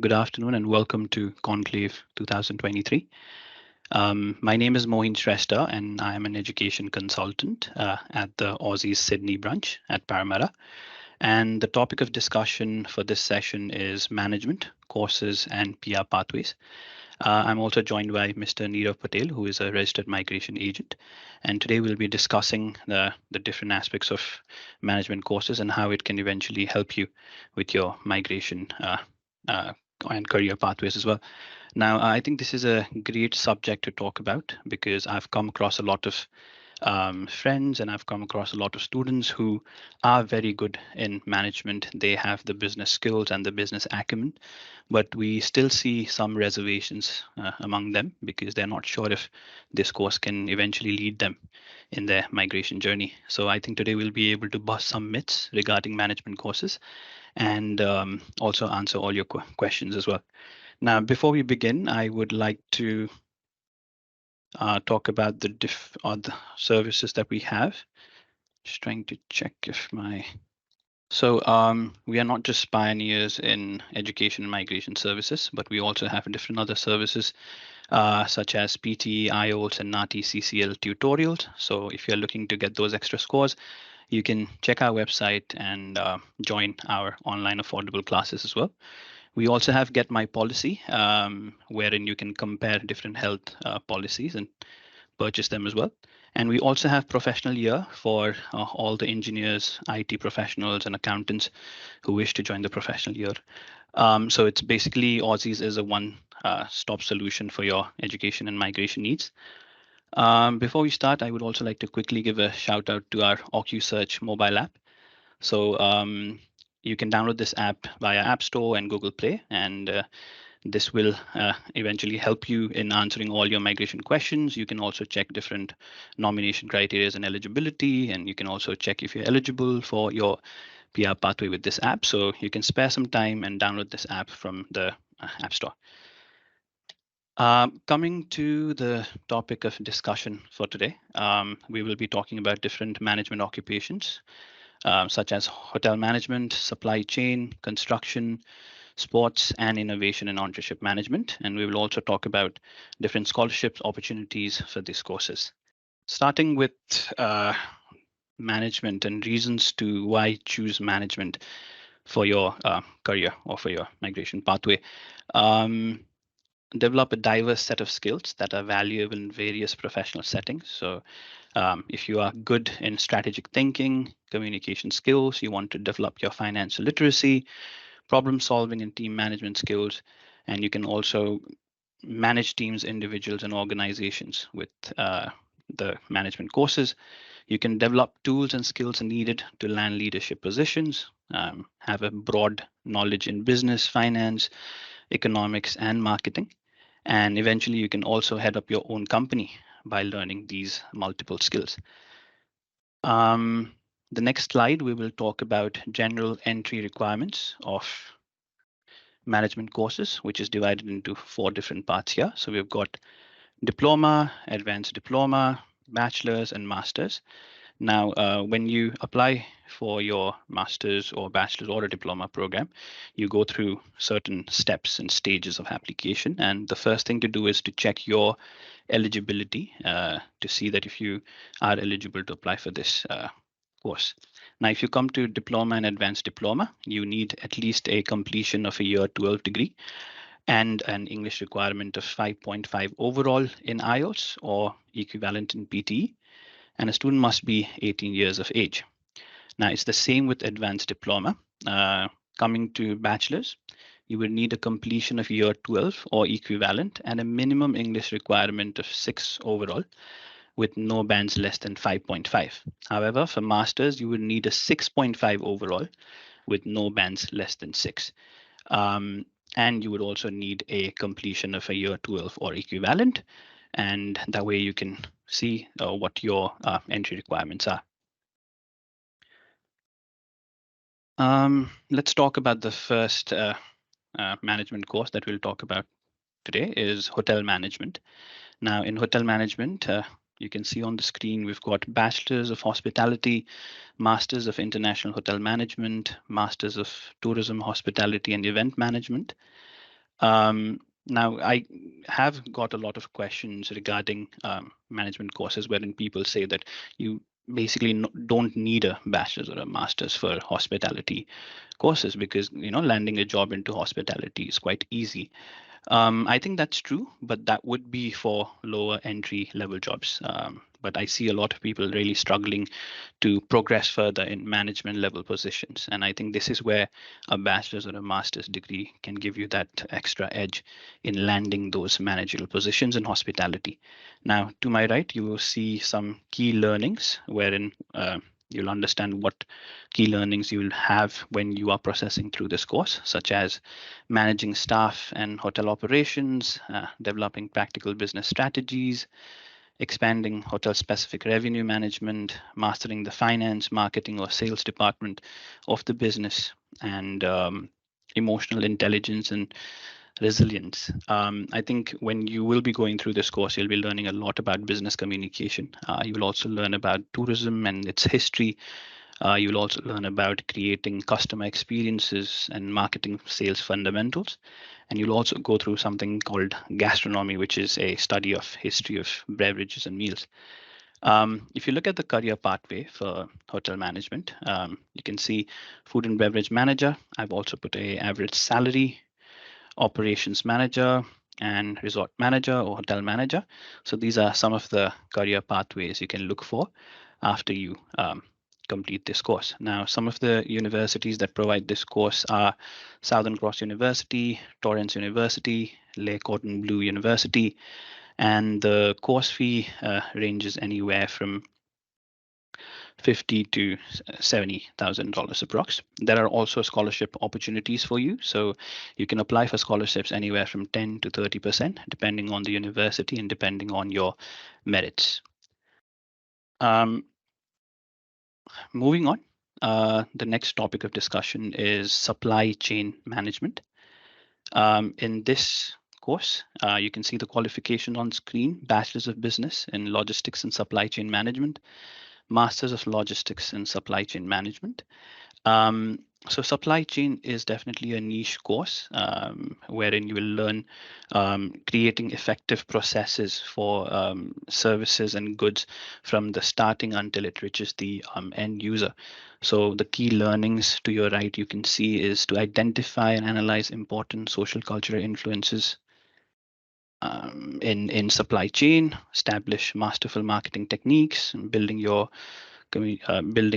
Good afternoon and welcome to Conclave 2023. My name is Mohin Shrestha and I am an education consultant at the Aussizz Sydney branch at Parramatta. And the topic of discussion for this session is management, courses and PR pathways. I'm also joined by Mr. Nirav Patel, who is a registered migration agent. And today we'll be discussing the different aspects of management courses and how it can eventually help you with your migration and career pathways as well. Now, I think this is a great subject to talk about because I've come across a lot of friends and I've come across a lot of students who are very good in management. They have the business skills and the business acumen, but we still see some reservations among them because they're not sure if this course can eventually lead them in their migration journey. So I think today we'll be able to bust some myths regarding management courses and also answer all your questions as well. Now, before we begin, I would like to talk about the services that we have. Just trying to check if my... So we are not just pioneers in education and migration services, but we also have different other services such as PT, IELTS, and NAATI CCL tutorials. So if you're looking to get those extra scores, you can check our website and join our online affordable classes as well. We also have Get My Policy, wherein you can compare different health policies and purchase them as well. And we also have Professional Year for all the engineers, IT professionals, and accountants who wish to join the Professional Year. So it's basically Aussizz is a one-stop solution for your education and migration needs. Before we start, I would also like to quickly give a shout out to our 𝐤𝐴𝐳 mobile app. So you can download this app via App Store and Google Play, and this will eventually help you in answering all your migration questions. You can also check different nomination criteria and eligibility, and you can also check if you're eligible for your PR pathway with this app. So you can spare some time and download this app from the App Store. Coming to the topic of discussion for today, we will be talking about different management occupations, such as hotel management, supply chain, construction, sports, and innovation and entrepreneurship management. And we will also talk about different scholarships opportunities for these courses. Starting with management and reasons to why choose management for your career or for your migration pathway. Develop a diverse set of skills that are valuable in various professional settings. So if you are good in strategic thinking, communication skills, you want to develop your financial literacy, problem solving and team management skills, and you can also manage teams, individuals, and organizations with the management courses. You can develop tools and skills needed to land leadership positions, have a broad knowledge in business, finance, economics, and marketing. And eventually you can also head up your own company by learning these multiple skills. The next slide, we will talk about general entry requirements of management courses, which is divided into 4 different parts here. So we've got diploma, advanced diploma, bachelor's, and master's. Now, when you apply for your master's or bachelor's or a diploma program, you go through certain steps and stages of application. And the first thing to do is to check your eligibility to see that if you are eligible to apply for this course. Now, if you come to diploma and advanced diploma, you need at least a completion of a year 12 degree and an English requirement of 5.5 overall in IELTS or equivalent in PTE. And a student must be 18 years of age. Now, it's the same with advanced diploma. Coming to bachelor's, you will need a completion of year 12 or equivalent and a minimum English requirement of 6 overall with no bands less than 5.5. However, for master's, you will need a 6.5 overall with no bands less than 6. And you would also need a completion of a year 12 or equivalent. And that way you can see what your entry requirements are. Let's talk about the first management course that we'll talk about today is hotel management. Now, in hotel management, You can see on the screen, we've got Bachelors of Hospitality, Masters of International Hotel Management, Masters of Tourism, Hospitality and Event Management. Now, I have got a lot of questions regarding management courses wherein people say that you basically don't need a bachelor's or a master's for hospitality courses because landing a job into hospitality is quite easy. I think that's true, but that would be for lower entry level jobs. But I see a lot of people really struggling to progress further in management level positions. And I think this is where a bachelor's or a master's degree can give you that extra edge in landing those managerial positions in hospitality. Now, to my right, you will see some key learnings wherein you'll understand what key learnings you will have when you are processing through this course, such as managing staff and hotel operations, developing practical business strategies, expanding hotel-specific revenue management, mastering the finance, marketing, or sales department of the business, and emotional intelligence and resilience. I think when you will be going through this course, you'll be learning a lot about business communication. You will also learn about tourism and its history. You will also learn about creating customer experiences and marketing sales fundamentals. And you'll also go through something called gastronomy, which is a study of history of beverages and meals. If you look at the career pathway for hotel management, you can see food and beverage manager. I've also put a average salary, operations manager, and resort manager or hotel manager. So these are some of the career pathways you can look for after you complete this course. Now, some of the universities that provide this course are Southern Cross University, Torrance University, Le Cordon Bleu University, and the course fee ranges anywhere from $50,000 to $70,000 approx. There are also scholarship opportunities for you. So you can apply for scholarships anywhere from 10 to 30%, depending on the university and depending on your merits. Moving on, the next topic of discussion is supply chain management. In this course, you can see the qualification on screen: Bachelor's of Business in Logistics and Supply Chain Management, Masters of Logistics and Supply Chain Management. So supply chain is definitely a niche course wherein you will learn creating effective processes for services and goods from the starting until it reaches the end user. So the key learnings to your right, you can see, is to identify and analyze important social cultural influences in supply chain, establish masterful marketing techniques, building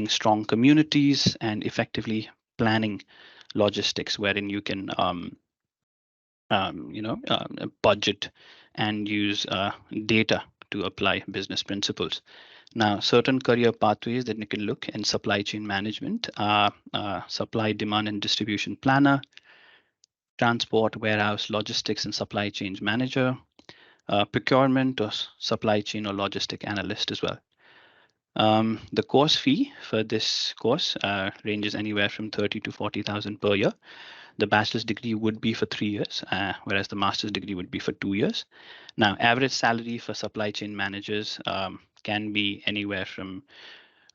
strong communities, and effectively planning logistics, wherein you can budget and use data to apply business principles. Now, certain career pathways that you can look in supply chain management are supply, demand, and distribution planner, transport, warehouse, logistics, and supply chain manager, procurement or supply chain or logistic analyst as well. The course fee for this course ranges anywhere from 30 to 40,000 per year. The bachelor's degree would be for 3 years, whereas the master's degree would be for 2 years. Now, average salary for supply chain managers can be anywhere from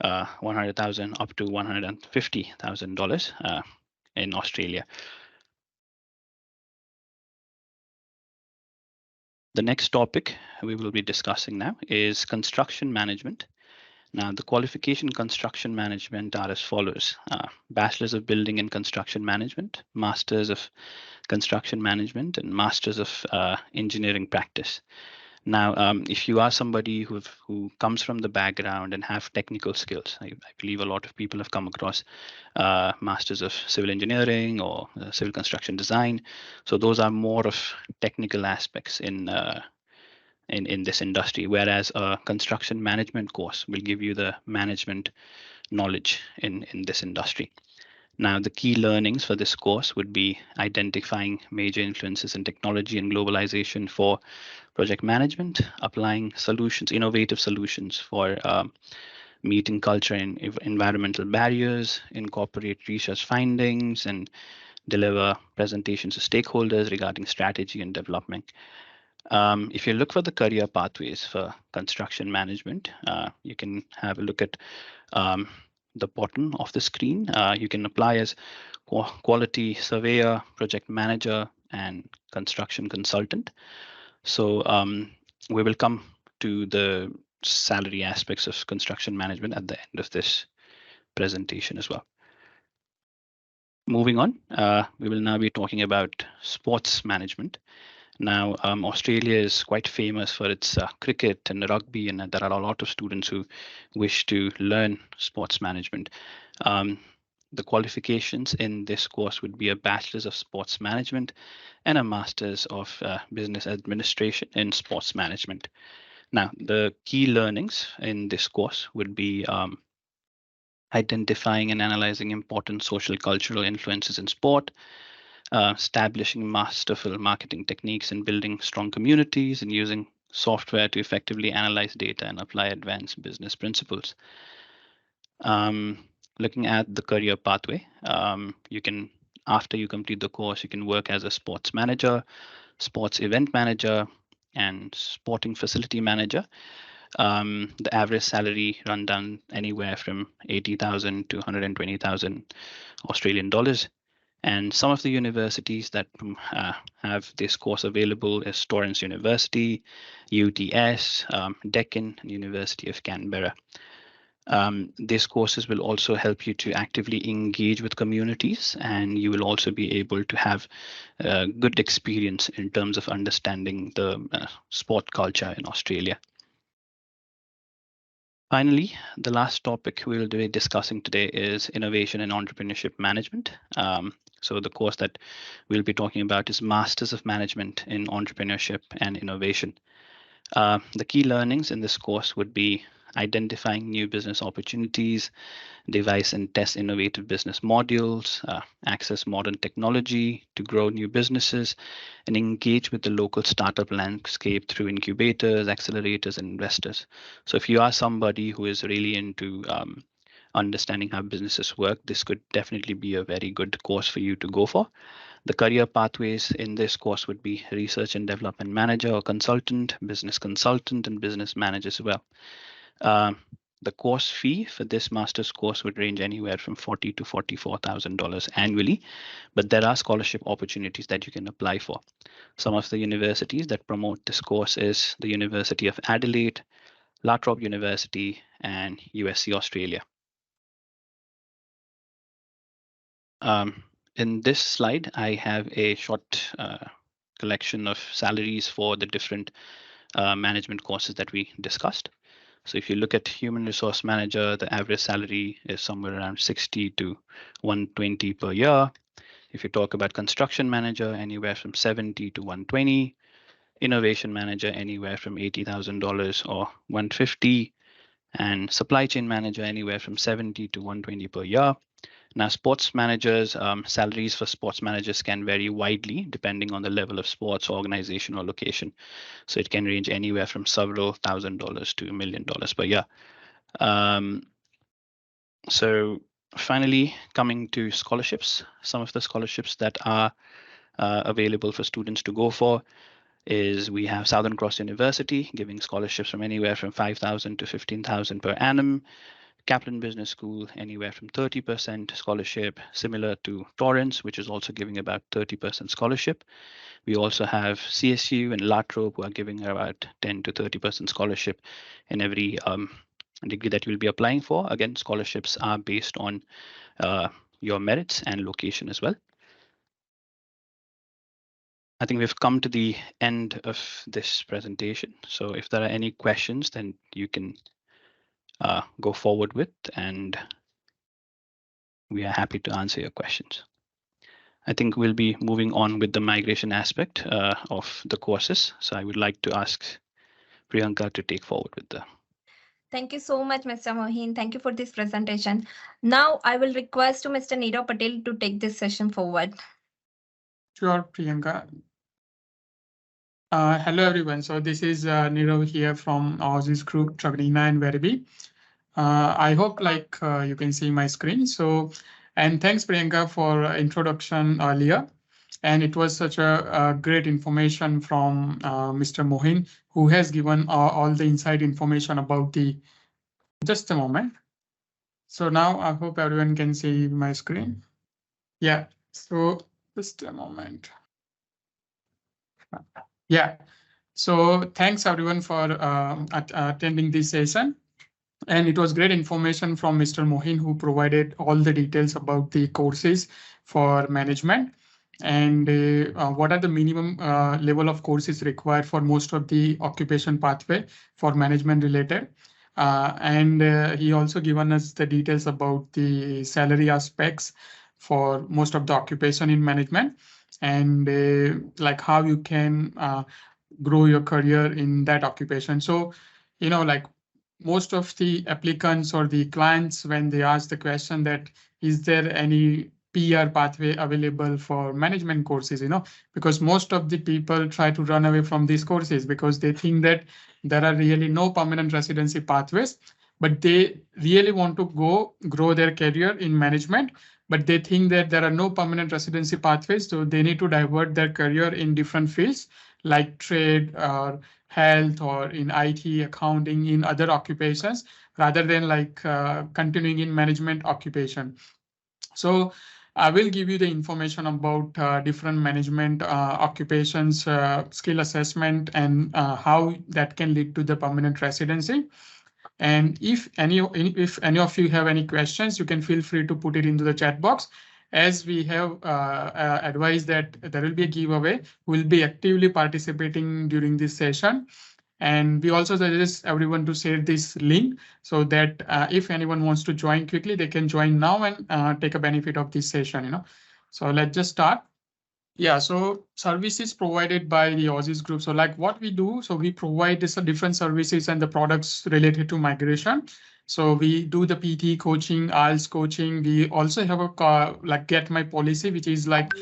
$100,000 up to $150,000 in Australia. The next topic we will be discussing now is construction management. Now, the qualification construction management are as follows: Bachelor's of Building and Construction Management, Masters of Construction Management, and Masters of Engineering Practice. Now, if you are somebody who comes from the background and have technical skills, I believe a lot of people have come across Masters of Civil Engineering or Civil Construction Design. So those are more of technical aspects in this industry, whereas a construction management course will give you the management knowledge in this industry. Now, the key learnings for this course would be identifying major influences in technology and globalization for project management, applying solutions, innovative solutions for meeting culture and environmental barriers, incorporate research findings, and deliver presentations to stakeholders regarding strategy and development. If you look for the career pathways for construction management, you can have a look at the bottom of the screen. You can apply as quality surveyor, project manager, and construction consultant. So we will come to the salary aspects of construction management at the end of this presentation as well. Moving on, we will now be talking about sports management. Now, Australia is quite famous for its cricket and rugby, and there are a lot of students who wish to learn sports management. The qualifications in this course would be a Bachelor's of Sports Management and a Master's of Business Administration in Sports Management. Now, the key learnings in this course would be identifying and analyzing important social cultural influences in sport, establishing masterful marketing techniques and building strong communities, and using software to effectively analyze data and apply advanced business principles. Looking at the career pathway, you can, after you complete the course, you can work as a sports manager, sports event manager, and sporting facility manager. The average salary run down anywhere from 80,000 to 120,000 Australian dollars. And some of the universities that have this course available is Torrens University, UTS, Deccan, and University of Canberra. These courses will also help you to actively engage with communities, and you will also be able to have good experience in terms of understanding the sport culture in Australia. Finally, the last topic we'll be discussing today is innovation and entrepreneurship management. So the course that we'll be talking about is Masters of Management in Entrepreneurship and Innovation. The key learnings in this course would be identifying new business opportunities, devise and test innovative business modules, access modern technology to grow new businesses, and engage with the local startup landscape through incubators, accelerators, and investors. So if you are somebody who is really into understanding how businesses work, this could definitely be a very good course for you to go for. The career pathways in this course would be research and development manager or consultant, business consultant, and business manager as well. The course fee for this master's course would range anywhere from $40,000 to $44,000 annually, but there are scholarship opportunities that you can apply for. Some of the universities that promote this course is the University of Adelaide, La Trobe University, and USC Australia. In this slide, I have a short collection of salaries for the different management courses that we discussed. So if you look at human resource manager, the average salary is somewhere around 60 to 120 per year. If you talk about construction manager, anywhere from 70 to 120. Innovation manager, anywhere from $80,000 or 150. And supply chain manager, anywhere from 70 to 120 per year. Now, sports managers, salaries for sports managers can vary widely depending on the level of sports, organization, or location. So it can range anywhere from several $1,000s to $1 million per year. So finally, coming to scholarships, some of the scholarships that are available for students to go for is we have Southern Cross University giving scholarships from anywhere from $5,000 to $15,000 per annum. Kaplan Business School, anywhere from 30% scholarship, similar to Torrens, which is also giving about 30% scholarship. We also have CSU and La Trobe, who are giving about 10 to 30% scholarship in every degree that you'll be applying for. Again, scholarships are based on your merits and location as well. I think we've come to the end of this presentation. So if there are any questions, then you can go forward with, and we are happy to answer your questions. I think we'll be moving on with the migration aspect of the courses. So I would like to ask Priyanka to take forward with the. Thank you so much, Mr. Mohin. Thank you for this presentation. Now I will request to Mr. Nirav Patel to take this session forward. Sure, Priyanka. Hello, everyone. So this is Nirav here from Aussizz group, Travelina and Veriby. I hope you can see my screen. So, and thanks Priyanka for introduction earlier. And it was such a great information from Mr. Mohin, who has given all the inside information about the. Just a moment. So now I hope everyone can see my screen. Yeah, so just a moment. Yeah, so thanks everyone for attending this session. And it was great information from Mr. Mohin, who provided all the details about the courses for management and what are the minimum level of courses required for most of the occupation pathway for management related. He also given us the details about the salary aspects for most of the occupation in management and like how you can grow your career in that occupation. So, like most of the applicants or the clients, when they ask the question that is there any PR pathway available for management courses, because most of the people try to run away from these courses because they think that there are really no permanent residency pathways, but they really want to grow their career in management, but they think that there are no permanent residency pathways. So they need to divert their career in different fields like trade or health or in IT, accounting, in other occupations, rather than like continuing in management occupation. So I will give you the information about different management occupations, skill assessment, and how that can lead to the permanent residency. And if any of you have any questions, you can feel free to put it into the chat box. As we have advised that there will be a giveaway, we'll be actively participating during this session. And we also suggest everyone to share this link so that if anyone wants to join quickly, they can join now and take a benefit of this session. So let's just start. Yeah, so services provided by the Aussizz group. So like what we do, so we provide this different services and the products related to migration. So we do the PT coaching, IELTS coaching. We also have a like Get My Policy, which is like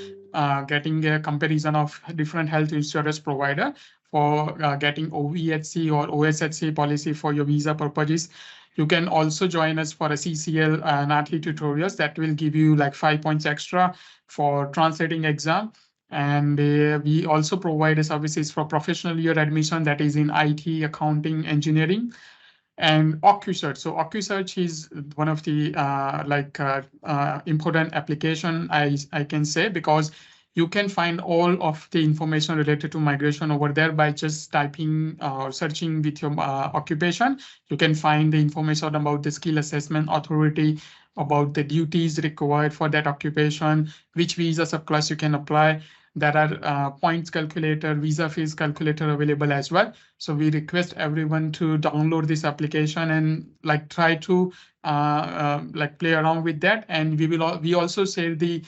getting a comparison of different health insurance provider for getting OVHC or OSHC policy for your visa purposes. You can also join us for a CCL NATLI tutorials that will give you like 5 points extra for translating exam. And we also provide services for professional year admission that is in IT, accounting, engineering, and 𝐸𝐴𝐺. So 𝐸𝐴𝐺 is one of the important application I can say, because you can find all of the information related to migration over there by just typing or searching with your occupation. You can find the information about the skill assessment authority, about the duties required for that occupation, which visa subclass you can apply. There are points calculator, visa fees calculator available as well. So we request everyone to download this application and like try to like play around with that. And we also share the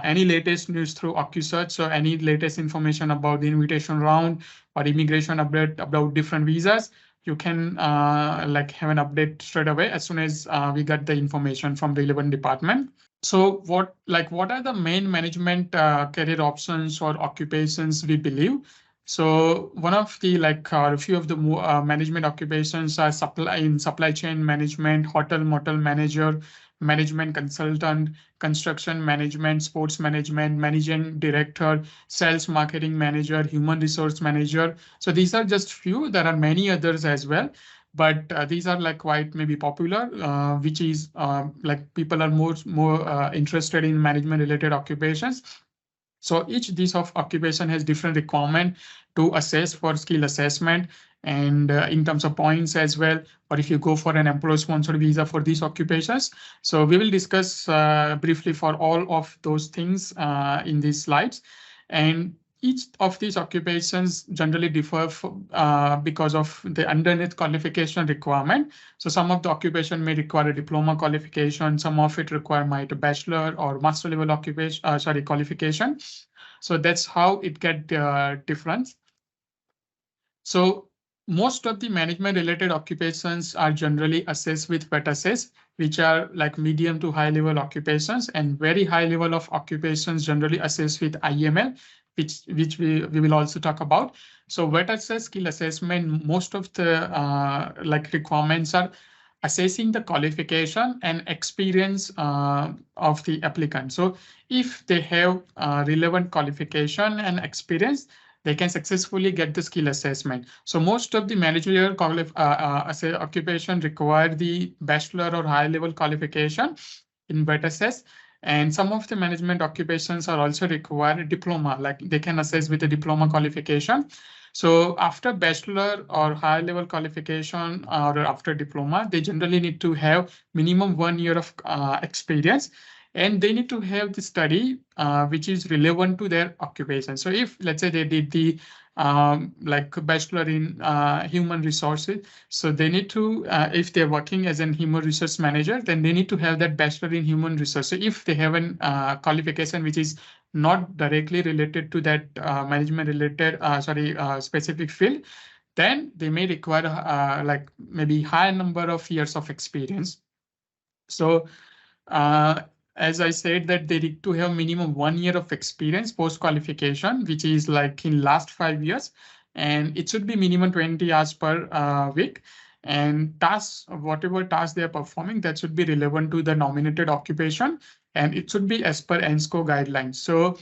any latest news through 𝐸𝐴𝐺. So any latest information about the invitation round or immigration update about different visas, you can like have an update straight away as soon as we get the information from the relevant department. So what are the main management career options or occupations we believe? So one of the a few of the management occupations are supply chain management, hotel motel manager, management consultant, construction management, sports management, managing director, sales marketing manager, human resource manager. So these are just few. There are many others as well. But these are like quite maybe popular, which is like people are more interested in management related occupations. So each these of occupation has different requirement to assess for skill assessment and in terms of points as well. Or if you go for an employer sponsored visa for these occupations. So we will discuss briefly for all of those things in these slides. And each of these occupations generally differ because of the underneath qualification requirement. So some of the occupation may require a diploma qualification. Some of it require a bachelor or master level occupation, qualification. So that's how it get different. So most of the management related occupations are generally assessed with PET-assess, which are like medium to high level occupations, and very high level of occupations generally assessed with IML, which we will also talk about. So PET-assess skill assessment, most of the like requirements are assessing the qualification and experience of the applicant. So if they have relevant qualification and experience, they can successfully get the skill assessment. So most of the managerial occupation require the bachelor or high level qualification in 𝐻𝐵𝐻, and some of the management occupations are also require a diploma, like they can assess with a diploma qualification. So after bachelor or high level qualification or after diploma, they generally need to have minimum 1 year of experience. And they need to have the study which is relevant to their occupation. So if, let's say, they did the like bachelor in human resources, so they need to, if they're working as an human resource manager, then they need to have that bachelor in human resource. So if they have an qualification which is not directly related to that management related, specific field, then they may require like maybe higher number of years of experience. So as I said, that they need to have minimum 1 year of experience post qualification, which is like in last 5 years, and it should be minimum 20 hours per week. And tasks, whatever tasks they are performing, that should be relevant to the nominated occupation, and it should be as per 𝐸𝐴𝐧𝐿 guidelines. So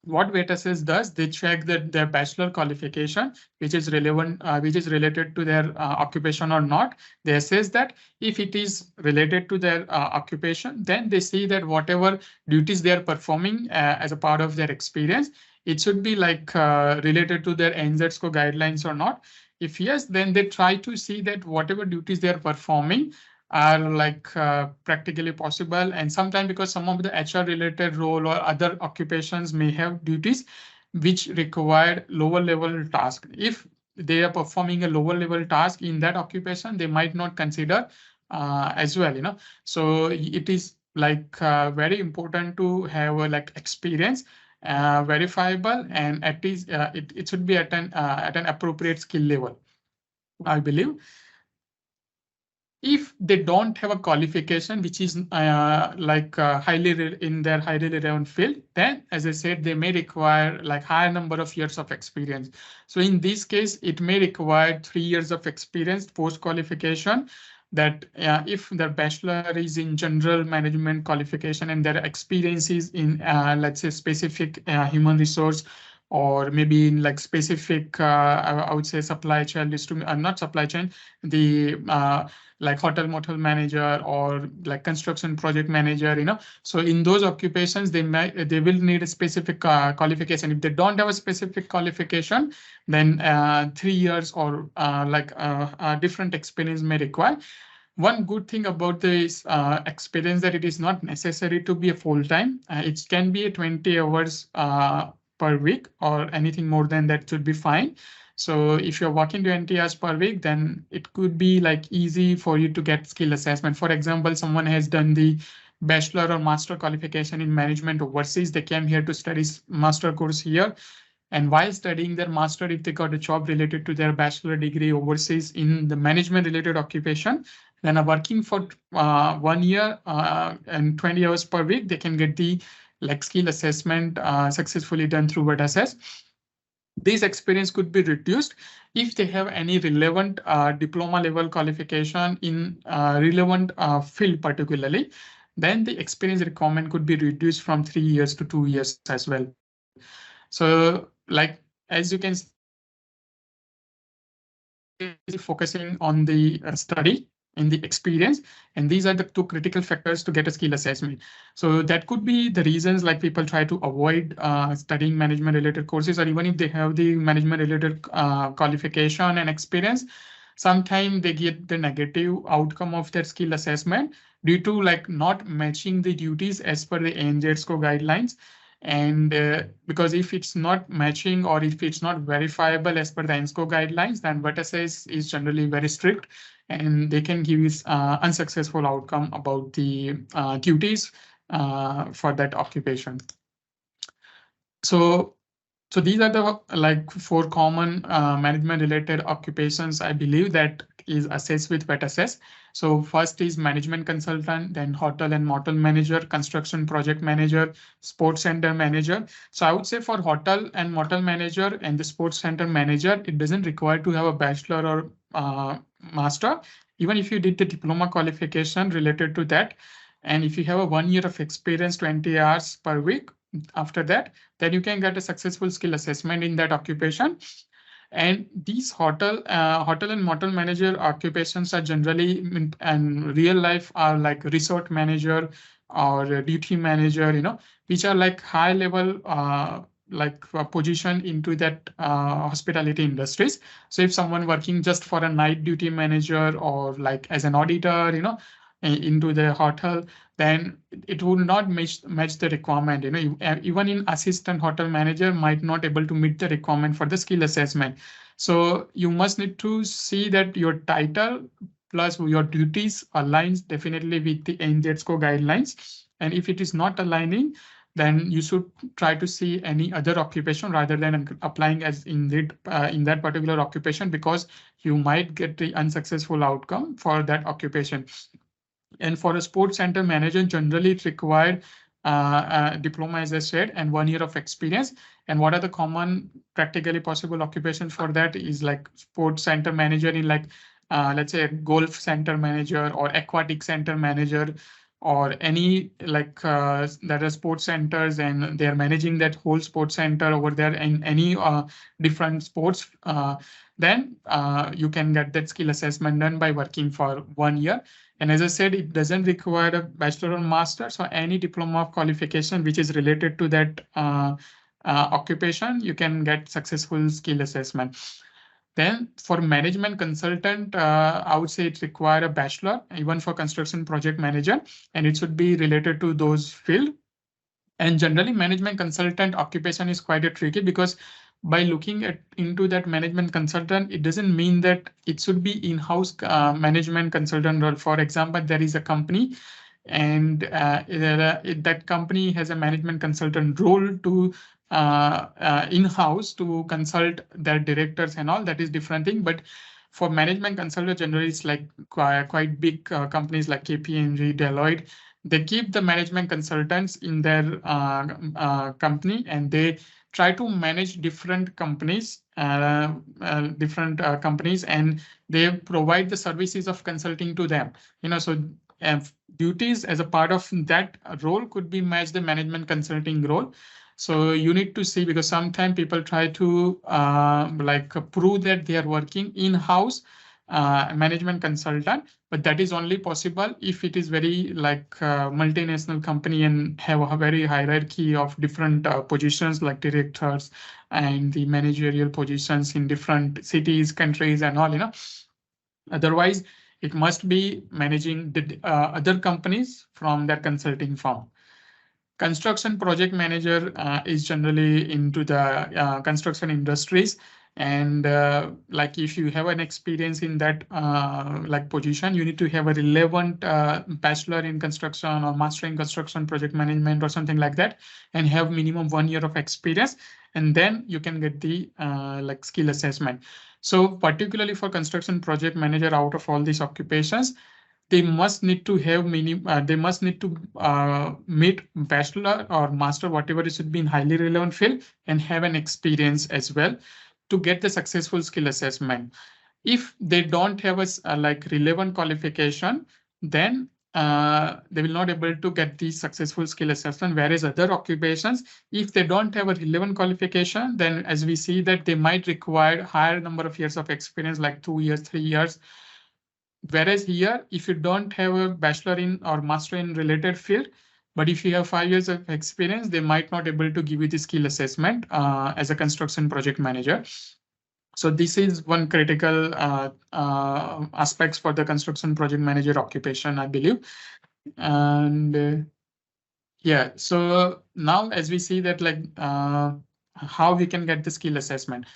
what 𝐻𝐵𝐻 does, they check that their bachelor qualification, which is relevant, which is related to their occupation or not. They assess that if it is related to their occupation, then they see that whatever duties they are performing as a part of their experience, it should be like related to their 𝐸𝐴𝐧𝐿 guidelines or not. If yes, then they try to see that whatever duties they are performing are like practically possible. And sometimes because some of the HR related role or other occupations may have duties which require lower level task. If they are performing a lower level task in that occupation, they might not consider as well, you know. So it is like very important to have like experience, verifiable, and at least it should be at an appropriate skill level, I believe. If they don't have a qualification which is highly in their highly relevant field, then, as I said, they may require like higher number of years of experience. So in this case, it may require 3 years of experience post qualification. That if their bachelor is in general management qualification and their experience is in let's say specific human resource, or maybe in like specific I would say supply chain, not supply chain, the like hotel motel manager or like construction project manager, you know. So in those occupations, they will need a specific qualification. If they don't have a specific qualification, then 3 years or different experience may require. One good thing about this experience that it is not necessary to be a full-time. It can be a 20 hours per week, or anything more than that should be fine. So if you're working 20 hours per week, then it could be like easy for you to get skill assessment. For example, someone has done the bachelor or master qualification in management overseas. They came here to study master course here. And while studying their master, if they got a job related to their bachelor degree overseas in the management related occupation, then working for 1 year and 20 hours per week, they can get the like skill assessment successfully done through 𝐻𝐵𝐻. This experience could be reduced if they have any relevant diploma level qualification in relevant field particularly. Then the experience requirement could be reduced from 3 years to 2 years as well. So like, as you can see, focusing on the study in the experience, and these are the 2 critical factors to get a skill assessment. So that could be the reasons like people try to avoid studying management related courses, or even if they have the management related qualification and experience, sometimes they get the negative outcome of their skill assessment due to like not matching the duties as per the 𝐸𝐴𝐧𝐿 guidelines. And because if it's not matching or if it's not verifiable as per the 𝐸𝐴𝐧𝐿 guidelines, then 𝐻𝐵𝐻 is generally very strict, and they can give you unsuccessful outcome about the duties for that occupation. So these are the like 4 common management related occupations, I believe, that is assessed with 𝐻𝐵𝐻. So first is management consultant, then hotel and motel manager, construction project manager, sports center manager. So I would say for hotel and motel manager and the sports center manager, it doesn't require to have a bachelor or master. even if you did the diploma qualification related to that, and if you have a 1 year of experience, 20 hours per week after that, then you can get a successful skill assessment in that occupation. And these hotel and motel manager occupations are generally and real life are like resort manager or duty manager, which are like high level position into that hospitality industries. So if someone working just for a night duty manager or like as an auditor, into the hotel, then it would not match the requirement. Even in assistant hotel manager might not able to meet the requirement for the skill assessment. So you must need to see that your title plus your duties aligns definitely with the 𝐤𝐳𝐽 guidelines. And if it is not aligning, then you should try to see any other occupation rather than applying as in that particular occupation, because you might get the unsuccessful outcome for that occupation. And for a sports center manager, generally it required diploma, as I said, and 1 year of experience. And what are the common practically possible occupations for that is like sports center manager in like, let's say a golf center manager or aquatic center manager, or any like that are sports centers and they're managing that whole sports center over there in any different sports. Then you can get that skill assessment done by working for 1 year. And as I said, it doesn't require a bachelor or master. So any diploma of qualification which is related to that occupation, you can get successful skill assessment. Then for management consultant, I would say it require a bachelor, even for construction project manager, and it should be related to those field. And generally management consultant occupation is quite a tricky, because by looking into that management consultant, it doesn't mean that it should be in-house management consultant role. For example, there is a company and that company has a management consultant role to in-house to consult their directors and all. That is different thing. But for management consultant, generally it's like quite big companies like KPMG, Deloitte. They keep the management consultants in their company, and they try to manage different companies, and they provide the services of consulting to them. So duties as a part of that role could be matched the management consulting role. So you need to see, because sometimes people try to prove that they are working in-house management consultant, but that is only possible if it is very multinational company and have a very hierarchy of different positions like directors and the managerial positions in different cities, countries and all, Otherwise, it must be managing the other companies from that consulting firm. Construction project manager is generally into the construction industries. And if you have an experience in that position, you need to have a relevant bachelor in construction or master in construction project management or something like that, and have minimum 1 year of experience. And then you can get the skill assessment. So particularly for construction project manager, out of all these occupations, they must need to have meet bachelor or master, whatever it should be in highly relevant field, and have an experience as well to get the successful skill assessment. If they don't have a relevant qualification, then they will not able to get the successful skill assessment. Whereas other occupations, if they don't have a relevant qualification, then as we see that they might require higher number of years of experience, like 2 years, 3 years. Whereas here, if you don't have a bachelor in or master in related field, but if you have 5 years of experience, they might not able to give you the skill assessment as a construction project manager. So this is one critical aspects for the construction project manager occupation, I believe. And yeah, so now as we see that how we can get the skill assessment.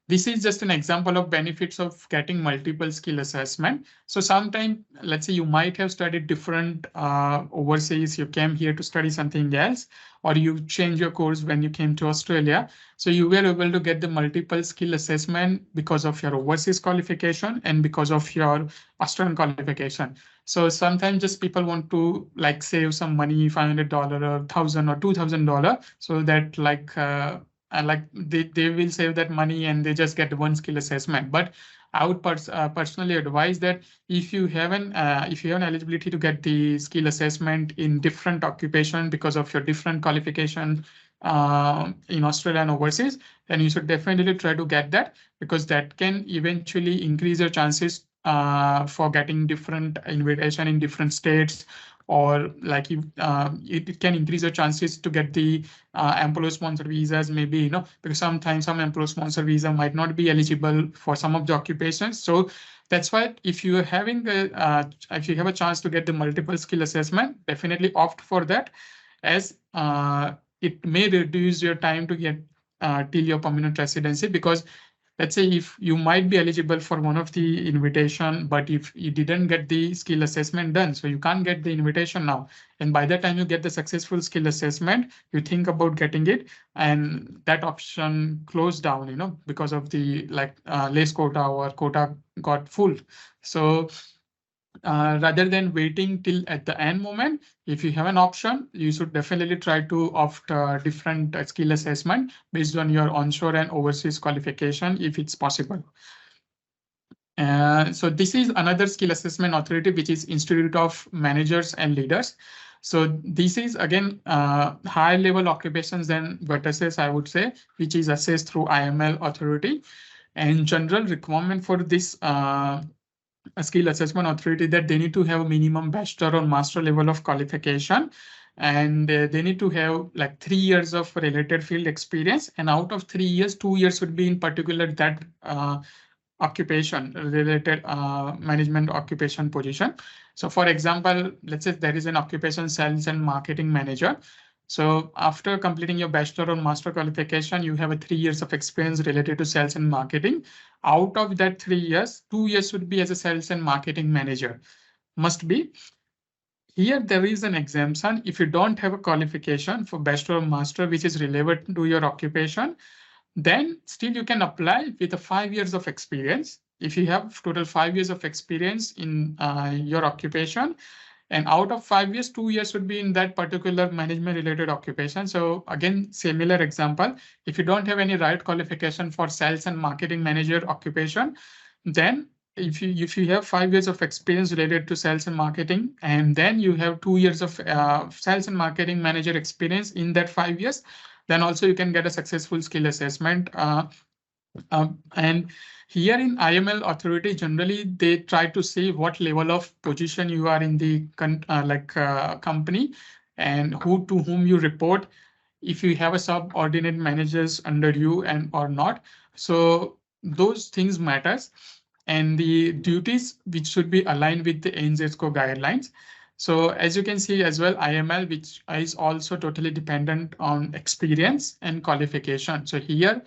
This is just an example of benefits of getting multiple skill assessment. So sometime, let's say you might have studied different overseas, you came here to study something else, or you change your course when you came to Australia. So you were able to get the multiple skill assessment because of your overseas qualification and because of your Australian qualification. So sometimes just people want to save some money, $500 or $1,000 or $2,000, so that they will save that money and they just get one skill assessment. But I would personally advise that if you have an eligibility to get the skill assessment in different occupation because of your different qualification in Australia and overseas, then you should definitely try to get that, because that can eventually increase your chances for getting different invitation in different states, or like it can increase your chances to get the employer sponsored visas, maybe, because sometimes some employer sponsored visa might not be eligible for some of the occupations. So that's why if you are having if you have a chance to get the multiple skill assessment, definitely opt for that, as it may reduce your time to get till your permanent residency. Because let's say if you might be eligible for one of the invitation, but if you didn't get the skill assessment done, so you can't get the invitation now. And by the time you get the successful skill assessment, you think about getting it, and that option closed down, because of the less quota, or quota got full. So rather than waiting till at the end moment, if you have an option, you should definitely try to opt different skill assessment based on your onshore and overseas qualification, if it's possible. So this is another skill assessment authority, which is Institute of Managers and Leaders. So this is again higher level occupations than vertices, I would say, which is assessed through IML authority. And general requirement for this a skill assessment authority that they need to have a minimum bachelor or master level of qualification, and they need to have like 3 years of related field experience, and out of 3 years, 2 years would be in particular that occupation related management occupation position. So for example, let's say there is an occupation sales and marketing manager. So after completing your bachelor or master qualification, you have a 3 years of experience related to sales and marketing. Out of that 3 years, 2 years would be as a sales and marketing manager, must be. Here there is an exemption. If you don't have a qualification for bachelor or master, which is relevant to your occupation, then still you can apply with a 5 years of experience. If you have total 5 years of experience in your occupation, and out of 5 years, 2 years would be in that particular management related occupation. So again, similar example, if you don't have any right qualification for sales and marketing manager occupation, then if you have 5 years of experience related to sales and marketing, and then you have 2 years of sales and marketing manager experience in that 5 years, then also you can get a successful skill assessment. And here in IML authority, generally they try to say what level of position you are in the company, and to whom you report, if you have a subordinate managers under you and or not. So those things matters, and the duties which should be aligned with the 𝐤𝐳𝐬𝐿 guidelines. So as you can see as well, IML, which is also totally dependent on experience and qualification. So here,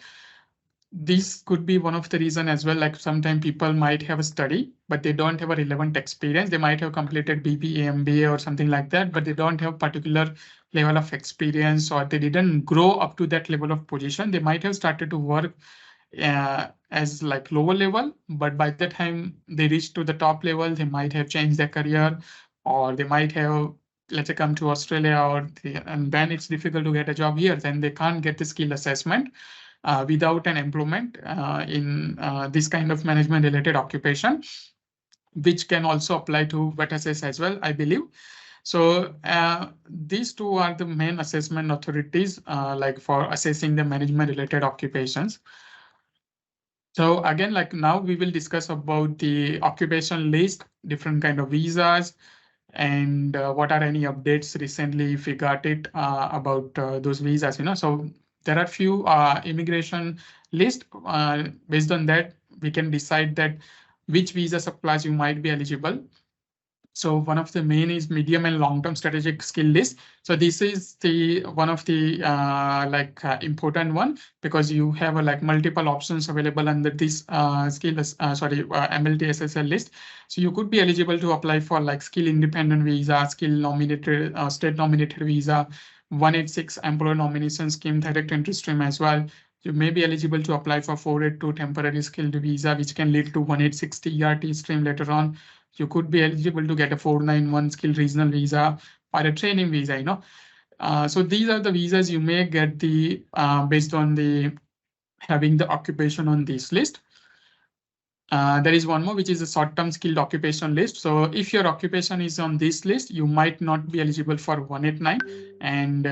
this could be one of the reason as well. Like sometimes people might have a study, but they don't have a relevant experience. They might have completed BBA, MBA or something like that, but they don't have particular level of experience, or they didn't grow up to that level of position. They might have started to work as like lower level, but by the time they reach to the top level, they might have changed their career, or they might have, let's say, come to Australia, and then it's difficult to get a job here. Then they can't get the skill assessment without an employment in this kind of management related occupation, which can also apply to vertices as well, I believe. So these two are the main assessment authorities like for assessing the management related occupations. So again, like now we will discuss about the occupation list, different kind of visas, and what are any updates recently if we got it about those visas, So there are few immigration list. Based on that, we can decide that which visa supplies you might be eligible. So one of the main is medium and long-term strategic skill list. So this is the one of the important one, because you have multiple options available under this MLT-SSL list. So you could be eligible to apply for skill independent visa, skill nominated, state nominated visa, 186 employer nomination scheme, direct entry stream as well. You may be eligible to apply for 482 temporary skilled visa, which can lead to 186 TRT stream later on. You could be eligible to get a 491 skilled regional visa or a training visa, So these are the visas you may get the based on the having the occupation on this list. There is one more, which is a short-term skilled occupation list. So if your occupation is on this list, you might not be eligible for 189, and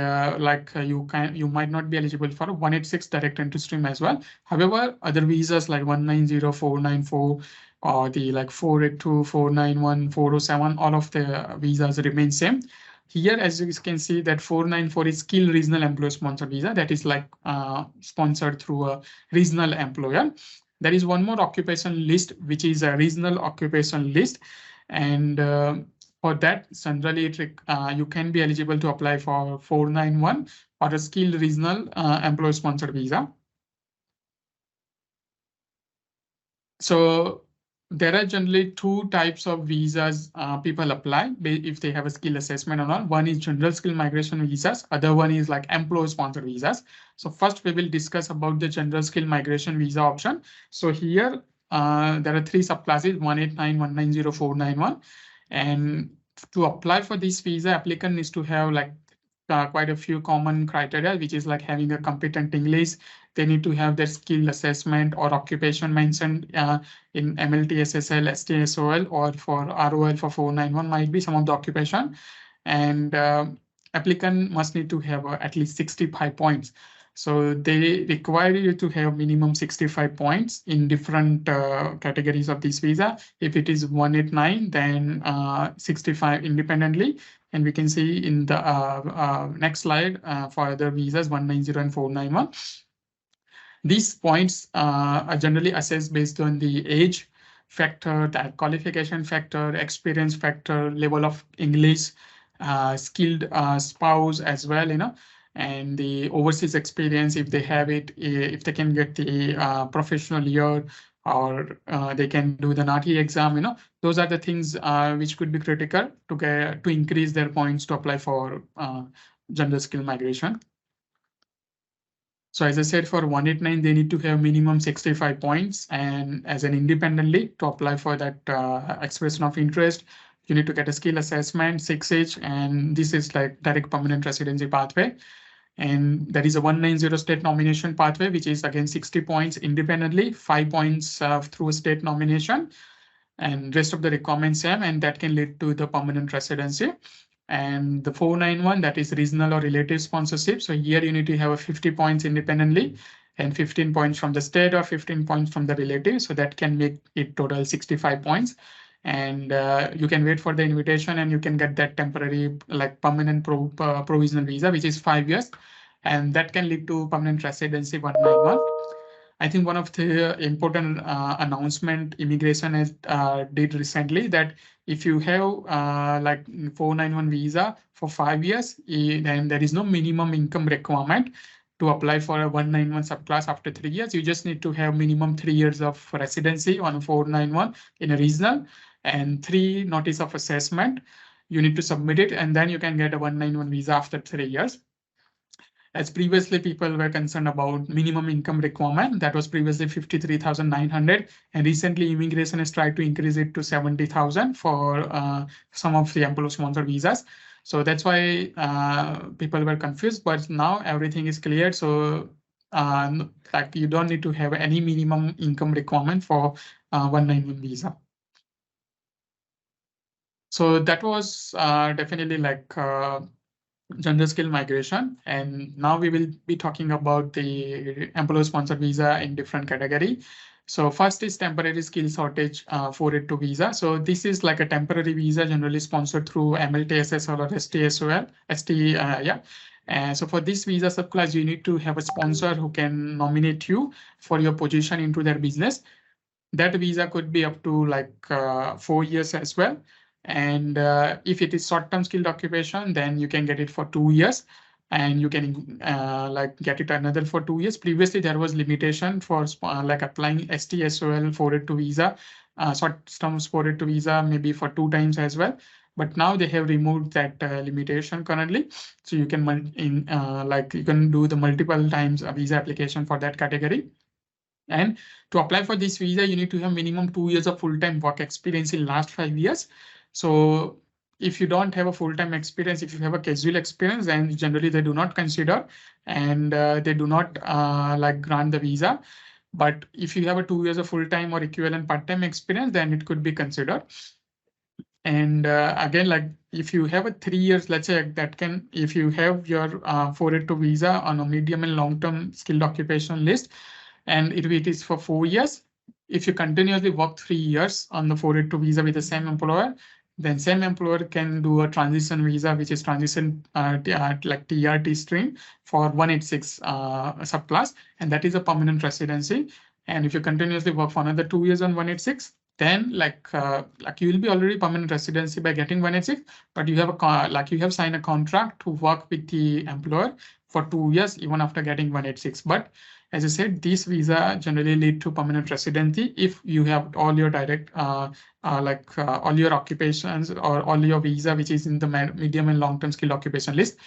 you might not be eligible for 186 direct entry stream as well. However, other visas like 190, 494, or the like 482, 491, 407, all of the visas remain same. Here, as you can see, that 494 is skilled regional employer sponsored visa, that is like sponsored through a regional employer. There is one more occupation list, which is a regional occupation list. And for that, generally, you can be eligible to apply for 491 or a skilled regional employer sponsored visa. So there are generally two types of visas people apply if they have a skill assessment or not. One is general skill migration visas. Other one is like employer sponsored visas. So first we will discuss about the general skill migration visa option. So here there are three subclasses: 189, 190, 491. And to apply for this visa, applicant needs to have like quite a few common criteria, which is like having a competent English. They need to have their skill assessment or occupation mentioned in MLT, SSL, STSOL, or for ROL for 491 might be some of the occupation. And applicant must need to have at least 65 points. So they require you to have minimum 65 points in different categories of this visa. If it is 189, then 65 independently. And we can see in the next slide for other visas, 190 and 491. These points are generally assessed based on the age factor, that qualification factor, experience factor, level of English, skilled spouse as well, and the overseas experience, if they have it, if they can get the professional year, or they can do the NATI exam, those are the things which could be critical to increase their points to apply for general skill migration. So as I said, for 189, they need to have minimum 65 points, and as an independently to apply for that expression of interest, you need to get a skill assessment, 6H, and this is like direct permanent residency pathway. And there is a 190 state nomination pathway, which is again 60 points independently, 5 points through a state nomination, and rest of the requirements same, and that can lead to the permanent residency. And the 491, that is regional or relative sponsorship. So here you need to have a 50 points independently and 15 points from the state or 15 points from the relative. So that can make it total 65 points. And you can wait for the invitation and you can get that temporary like permanent provisional visa, which is 5 years. And that can lead to permanent residency 191. I think one of the important announcement immigration has did recently that if you have like 491 visa for 5 years, then there is no minimum income requirement to apply for a 191 subclass after 3 years. You just need to have minimum 3 years of residency on a 491 in a regional and 3 notice of assessment. You need to submit it, and then you can get a 191 visa after 3 years. As previously people were concerned about minimum income requirement, that was previously 53,900, and recently immigration has tried to increase it to 70,000 for some of the employer sponsored visas. So that's why people were confused, but now everything is clear. So like you don't need to have any minimum income requirement for 191 visa. So that was definitely like general skill migration, and now we will be talking about the employer sponsored visa in different category. So first is temporary skill shortage 482 visa. So this is like a temporary visa generally sponsored through MLTSS or STSOL, so for this visa subclass, you need to have a sponsor who can nominate you for your position into their business. That visa could be up to like 4 years as well. And if it is short-term skilled occupation, then you can get it for 2 years, and you can like get it another for 2 years. Previously, there was limitation for like applying STSOL 482 visa, short-term 482 visa, maybe for 2 times as well. But now they have removed that limitation currently, so you can you can do the multiple times a visa application for that category. And to apply for this visa, you need to have minimum 2 years of full-time work experience in last 5 years. So if you don't have a full-time experience, if you have a casual experience, then generally they do not consider, and they do not like grant the visa. But if you have a 2 years of full-time or equivalent part-time experience, then it could be considered. And again, like if you have a 3 years, let's say that can, if you have your 482 visa on a medium and long-term skilled occupation list, and it is for 4 years, if you continuously work 3 years on the 482 visa with the same employer, then same employer can do a transition visa, which is transition like TRT stream for 186 subclass, and that is a permanent residency. And if you continuously work for another 2 years on 186, then like you will be already permanent residency by getting 186, but you have you have signed a contract to work with the employer for 2 years even after getting 186. But as I said, these visa generally lead to permanent residency if you have all your direct all your occupations or all your visa which is in the medium and long-term skilled occupation list.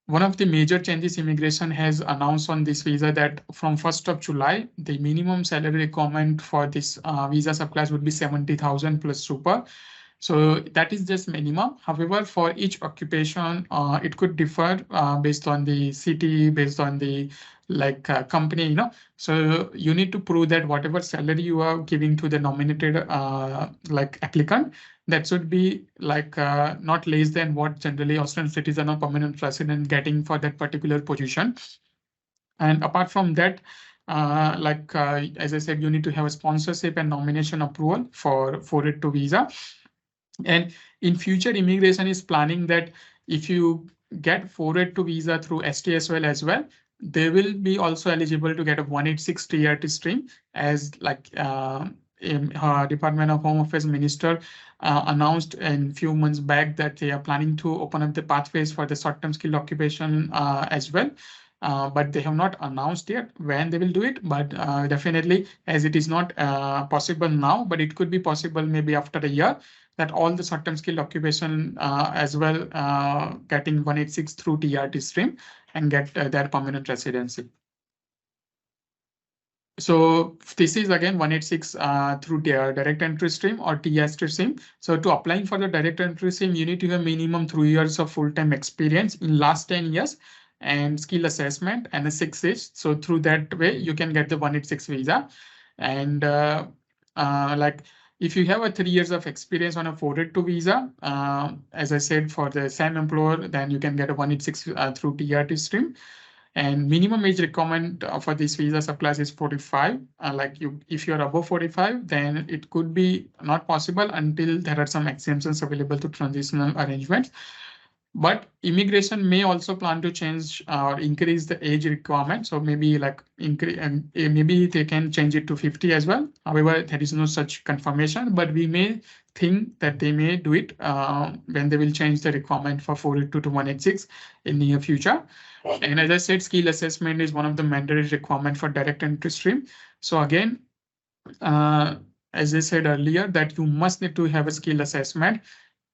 One of the major changes immigration has announced on this visa that from 1st of July, the minimum salary requirement for this visa subclass would be 70,000 plus super. So that is just minimum. However, for each occupation, it could differ based on the city, based on the company, you know. So you need to prove that whatever salary you are giving to the nominated applicant, that should be not less than what generally Australian citizen or permanent resident getting for that particular position. And apart from that, as I said, you need to have a sponsorship and nomination approval for 482 visa. And in future, immigration is planning that if you get 482 visa through STSOL as well, they will be also eligible to get a 186 TRT stream, as Department of Home Affairs Minister announced in few months back that they are planning to open up the pathways for the short-term skilled occupation as well. But they have not announced yet when they will do it. But definitely, as it is not possible now, but it could be possible maybe after a year, that all the short-term skilled occupation as well getting 186 through TRT stream and get their permanent residency. So this is again 186 through direct entry stream or TST stream. So to applying for the direct entry stream, you need to have minimum 3 years of full-time experience in last 10 years and skill assessment and a 6 years. So through that way, you can get the 186 visa. And if you have a 3 years of experience on a 482 visa, as I said, for the same employer, then you can get a 186 through TRT stream. And minimum age requirement for this visa subclass is 45. If you're above 45, then it could be not possible until there are some exemptions available to transitional arrangements. But immigration may also plan to change or increase the age requirement. So maybe maybe they can change it to 50 as well. However, there is no such confirmation, but we may think that they may do it when they will change the requirement for 482 to 186 in near future. And as I said, skill assessment is one of the mandatory requirements for direct entry stream. So again, as I said earlier, that you must need to have a skill assessment.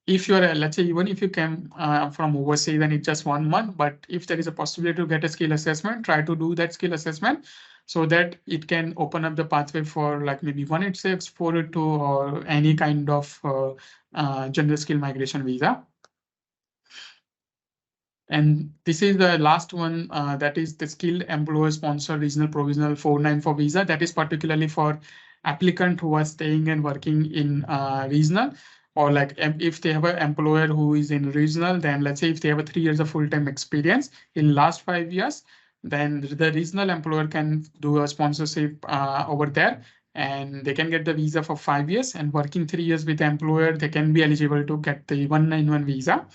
If you're, let's say, even if you came from overseas, then it's just 1 month. But if there is a possibility to get a skill assessment, try to do that skill assessment so that it can open up the pathway for maybe 186, 482, or any kind of general skill migration visa. And this is the last one, that is the skilled employer sponsored regional provisional 494 visa. That is particularly for applicant who are staying and working in regional, or if they have an employer who is in regional, then let's say if they have a 3 years of full-time experience in last 5 years, then the regional employer can do a sponsorship over there, and they can get the visa for 5 years, and working 3 years with the employer, they can be eligible to get the 191 visa.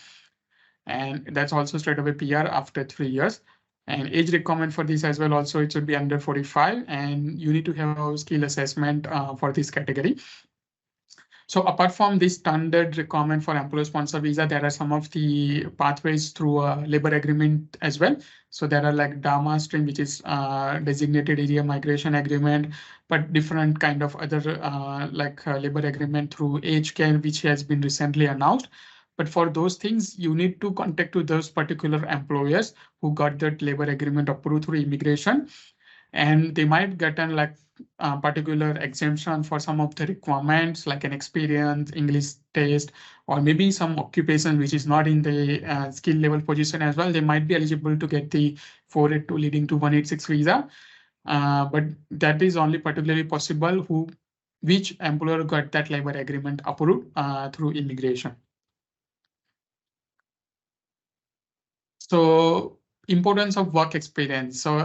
And that's also straight away PR after 3 years. And age requirement for this as well, also it should be under 45, and you need to have a skill assessment for this category. So apart from this standard requirement for employer sponsor visa, there are some of the pathways through a labor agreement as well. So there are DAMA stream, which is designated area migration agreement, but different kind of other labor agreement through aged care, which has been recently announced. But for those things, you need to contact to those particular employers who got that labor agreement approved through immigration, and they might get an particular exemption for some of the requirements, like an experience, English test, or maybe some occupation which is not in the skill level position as well. They might be eligible to get the 482 leading to 186 visa. but that is only particularly possible which employer got that labor agreement approved through immigration. So importance of work experience. So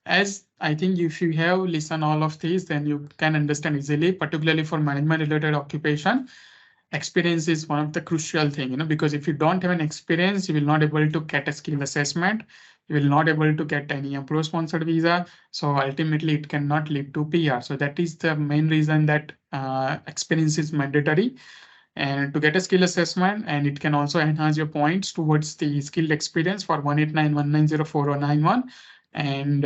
as I think if you have listened all of these, then you can understand easily, particularly for management related occupation, experience is one of the crucial thing, because if you don't have an experience, you will not able to get a skill assessment. You will not able to get any employer sponsored visa. So ultimately it cannot lead to PR. So that is the main reason that experience is mandatory. And to get a skill assessment, and it can also enhance your points towards the skilled experience for 189190491. And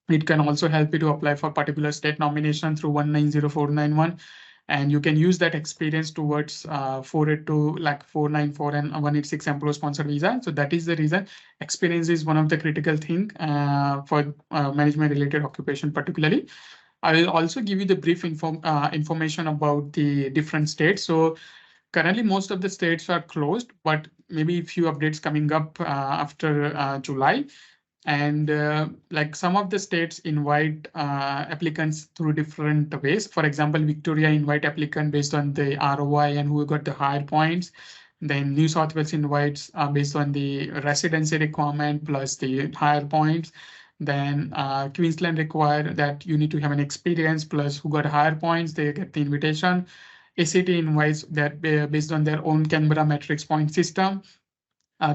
it can also help you to apply for particular state nomination through 190.491. And you can use that experience towards 482, like 494 and 186 employer sponsored visa. So that is the reason experience is one of the critical thing for management related occupation particularly. I will also give you the brief information about the different states. So currently most of the states are closed, but maybe a few updates coming up after July. And like some of the states invite applicants through different ways. For example, Victoria invite applicant based on the ROI and who got the higher points. Then New South Wales invites based on the residency requirement plus the higher points. Then Queensland require that you need to have an experience plus who got higher points, they get the invitation. ACT invites that based on their own Canberra metrics point system.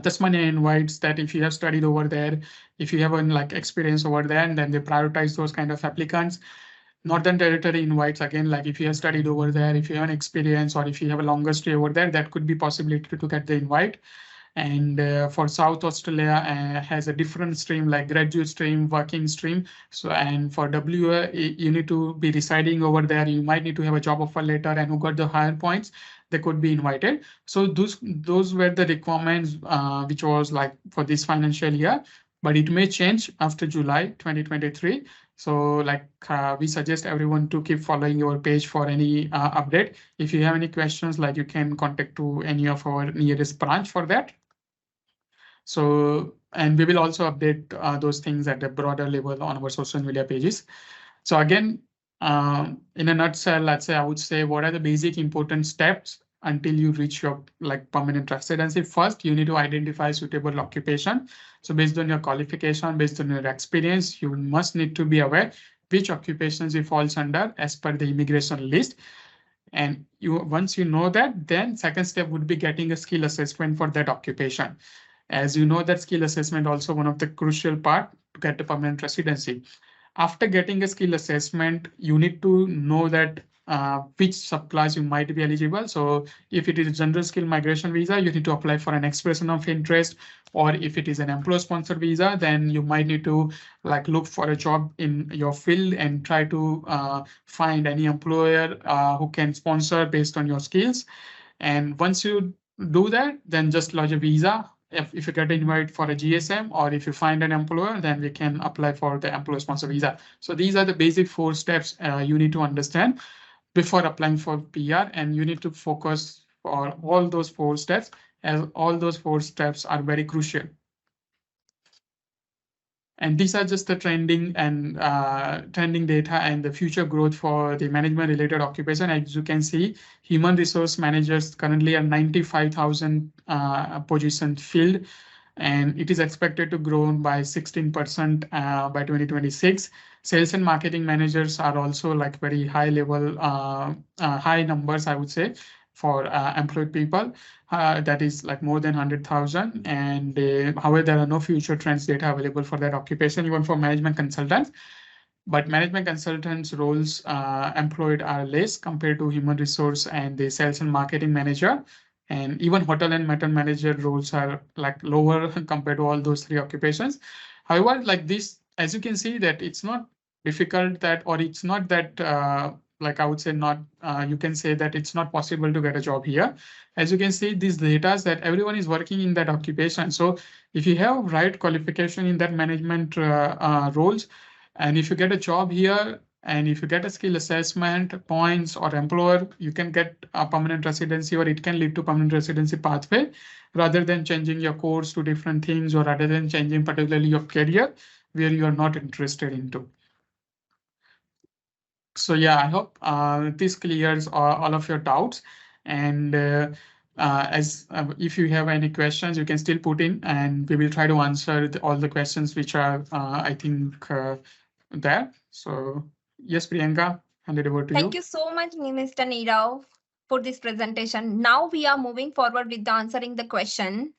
Tasmania invites that if you have studied over there, if you have like experience over there, and then they prioritize those kind of applicants. Northern Territory invites again, like if you have studied over there, if you have an experience, or if you have a longer stay over there, that could be possibility to get the invite. And for South Australia has a different stream like graduate stream, working stream. So and for WA, you need to be residing over there. You might need to have a job offer letter, and who got the higher points, they could be invited. So those were the requirements which was like for this financial year, but it may change after July 2023. So like we suggest everyone to keep following your page for any update. If you have any questions, like you can contact to any of our nearest branch for that. So, and we will also update those things at a broader level on our social media pages. So again, in a nutshell, let's say I would say what are the basic important steps until you reach your like permanent residency. First, you need to identify suitable occupation. So based on your qualification, based on your experience, you must need to be aware which occupations it falls under as per the immigration list. And once you know that, then second step would be getting a skill assessment for that occupation. As you know, that skill assessment also one of the crucial part to get a permanent residency. After getting a skill assessment, you need to know that which subclass you might be eligible. So if it is a general skill migration visa, you need to apply for an expression of interest. Or if it is an employer sponsored visa, then you might need to like look for a job in your field and try to find any employer who can sponsor based on your skills. And once you do that, then just lodge a visa. If you get invited for a GSM, or if you find an employer, then we can apply for the employer sponsor visa. So these are the basic 4 steps you need to understand before applying for PR, and you need to focus on all those 4 steps, as all those 4 steps are very crucial. And these are just the trending data and the future growth for the management related occupation. As you can see, human resource managers currently are 95,000 positions filled, and it is expected to grow by 16% by 2026. Sales and marketing managers are also like very high level, high numbers, I would say, for employed people. That is like more than 100,000. And however, there are no future trends data available for that occupation, even for management consultants. But management consultants roles employed are less compared to human resource and the sales and marketing manager. And even hotel and motel manager roles are like lower compared to all those 3 occupations. However, like this, as you can see that it's not difficult that, or it's not that like I would say not, you can say that it's not possible to get a job here. As you can see, these data that everyone is working in that occupation. So if you have right qualification in that management roles, and if you get a job here, And if you get a skill assessment points or employer, you can get a permanent residency, or it can lead to permanent residency pathway, rather than changing your course to different things, or rather than changing particularly your career where you are not interested into. So yeah, I hope this clears all of your doubts. And if you have any questions, you can still put in, and we will try to answer all the questions which are, I think, there. So yes, Priyanka, hand it over to you. Thank you so much, Mr. Nirav, for this presentation. Now we are moving forward with answering the question.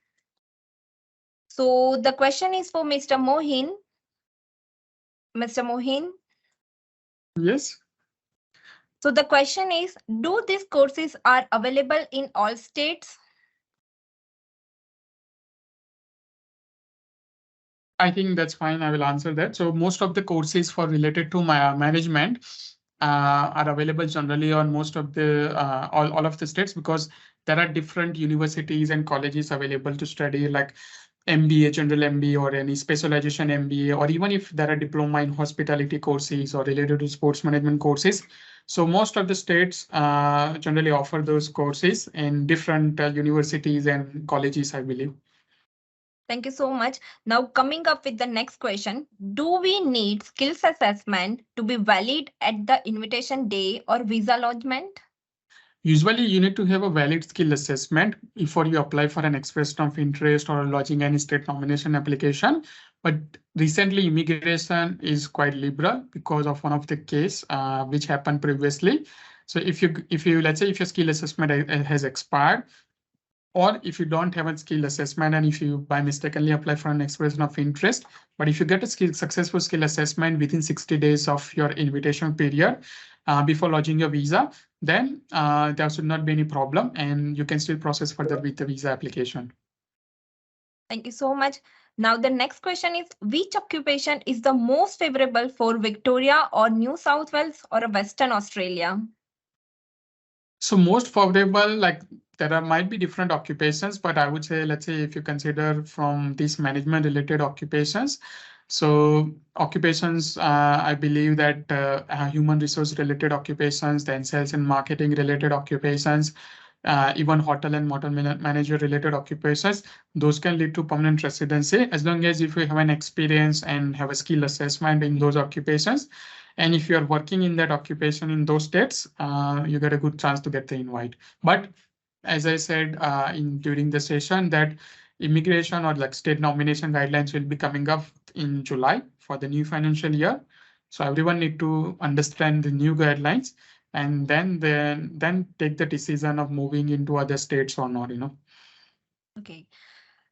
So the question is for Mr. Mohin. Mr. Mohin. Yes. So the question is, do these courses are available in all states? I think that's fine. I will answer that. So most of the courses for related to my management are available generally on most of the all of the states, because there are different universities and colleges available to study, like MBA, general MBA, or any specialization MBA, or even if there are diploma in hospitality courses or related to sports management courses. So most of the states generally offer those courses in different universities and colleges, I believe. Thank you so much. Now coming up with the next question, do we need skills assessment to be valid at the invitation day or visa lodgement? Usually you need to have a valid skill assessment before you apply for an expression of interest or lodging any state nomination application. But recently immigration is quite liberal because of one of the case which happened previously. So if you let's say if your skill assessment has expired, or if you don't have a skill assessment and if you by mistakenly apply for an expression of interest, but if you get a successful skill assessment within 60 days of your invitation period before lodging your visa, then there should not be any problem and you can still process further with the visa application. Thank you so much. Now the next question is, which occupation is the most favorable for Victoria or New South Wales or Western Australia? So most favorable, like there might be different occupations, but I would say, let's say if you consider from these management related occupations, so occupations, I believe that human resource related occupations, then sales and marketing related occupations, even hotel and motel manager related occupations, those can lead to permanent residency as long as if you have an experience and have a skill assessment in those occupations. And if you're working in that occupation in those states, you get a good chance to get the invite. But as I said during the session, that immigration or like state nomination guidelines will be coming up in July for the new financial year. So everyone need to understand the new guidelines and then take the decision of moving into other states or not, Okay.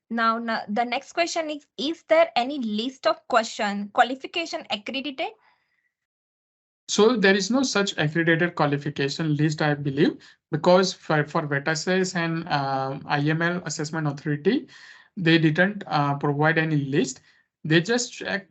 Now the next question is there any list of qualification accredited? So there is no such accredited qualification list, I believe, because for VETASES and IML Assessment Authority, they didn't provide any list. They just check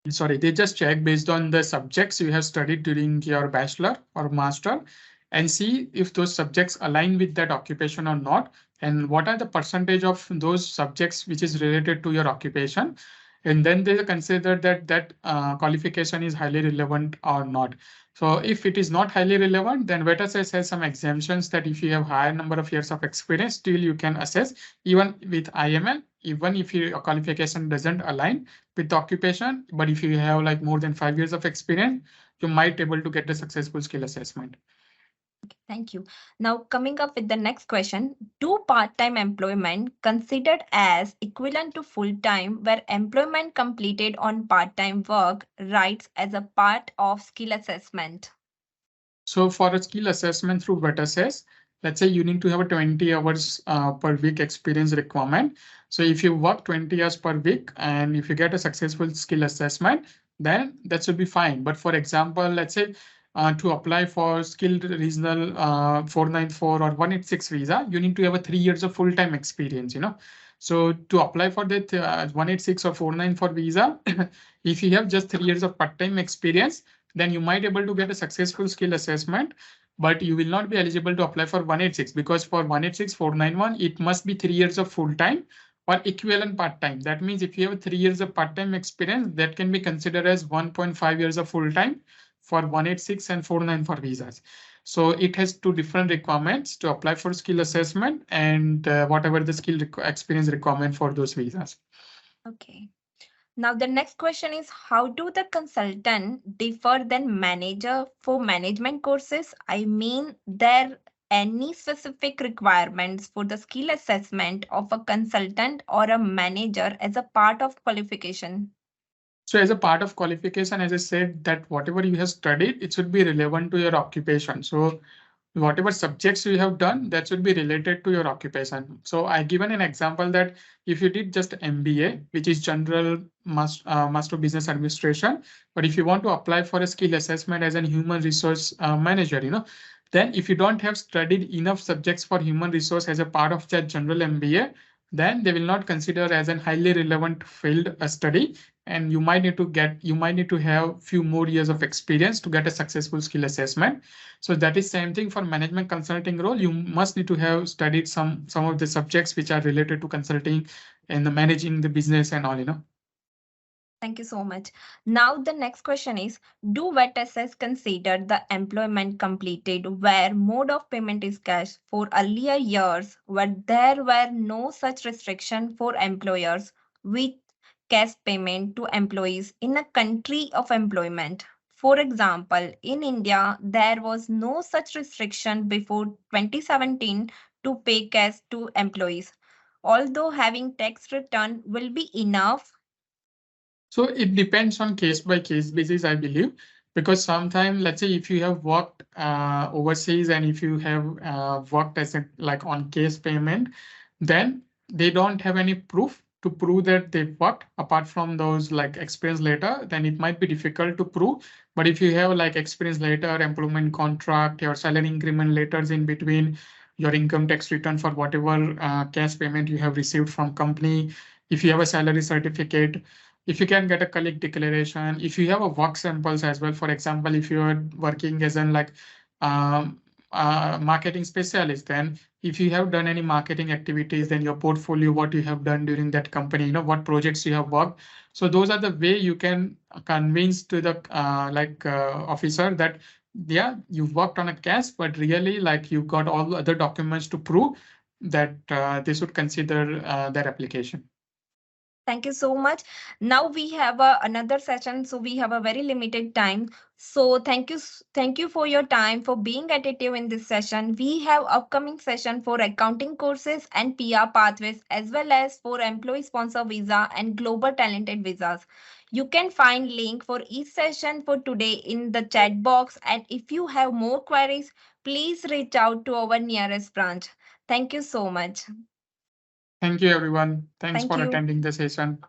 based on the subjects you have studied during your bachelor or master and see if those subjects align with that occupation or not, and what are the percentage of those subjects which is related to your occupation. And then they consider that qualification is highly relevant or not. So if it is not highly relevant, then VETASES has some exemptions that if you have higher number of years of experience, still you can assess even with IML, even if your qualification doesn't align with the occupation. But if you have like more than 5 years of experience, you might able to get the successful skill assessment. Okay, thank you. Now coming up with the next question, do part-time employment considered as equivalent to full-time where employment completed on part-time work writes as a part of skill assessment? So for a skill assessment through VETASES, let's say you need to have a 20 hours per week experience requirement. So if you work 20 hours per week and if you get a successful skill assessment, then that should be fine. But for example, let's say to apply for skilled regional 494 or 186 visa, you need to have a 3 years of full-time experience, So to apply for that 186 or 494 visa, if you have just 3 years of part-time experience, then you might able to get a successful skill assessment, but you will not be eligible to apply for 186 because for 186, 491, it must be 3 years of full-time or equivalent part-time. That means if you have 3 years of part-time experience, that can be considered as 1.5 years of full-time for 186 and 49 for visas. So it has two different requirements to apply for skill assessment and whatever the experience requirement for those visas. Okay. Now the next question is, how do the consultant differ than manager for management courses? I mean, there any specific requirements for the skill assessment of a consultant or a manager as a part of qualification? So as a part of qualification, as I said, that whatever you have studied, it should be relevant to your occupation. So whatever subjects you have done, that should be related to your occupation. So I given an example that if you did just MBA, which is General Master of Business Administration, but if you want to apply for a skill assessment as a human resource manager, then if you don't have studied enough subjects for human resource as a part of that general MBA, then they will not consider as a highly relevant field study, and you might need to have few more years of experience to get a successful skill assessment. So that is same thing for management consulting role. You must need to have studied some of the subjects which are related to consulting and the managing the business and all. Thank you so much. Now the next question is, do VET-SS consider the employment completed where mode of payment is cash for earlier years where there were no such restriction for employers with cash payment to employees in a country of employment? For example, in India, there was no such restriction before 2017 to pay cash to employees. Although having tax return will be enough. So it depends on case by case basis, I believe, because sometimes, let's say if you have worked overseas and if you have worked as like on case payment, then they don't have any proof to prove that they worked apart from those like experience letter, then it might be difficult to prove. But if you have like experience letter, employment contract, your salary increment letters in between, your income tax return for whatever cash payment you have received from company, if you have a salary certificate, if you can get a colleague declaration, if you have a work samples as well. For example, if you are working as an like marketing specialist, then if you have done any marketing activities, then your portfolio, what you have done during that company, what projects you have worked. So those are the way you can convince to the officer that yeah, you worked on a case, but really like you got all the other documents to prove that they should consider their application. Thank you so much. Now we have another session, so we have a very limited time. So thank you for your time for being attentive in this session. We have upcoming session for accounting courses and PR pathways, as well as for employee sponsor visa and global talented visas. You can find link for each session for today in the chat box. And if you have more queries, please reach out to our nearest branch. Thank you so much. Thank you, everyone. Thanks Thank for you. attending the session.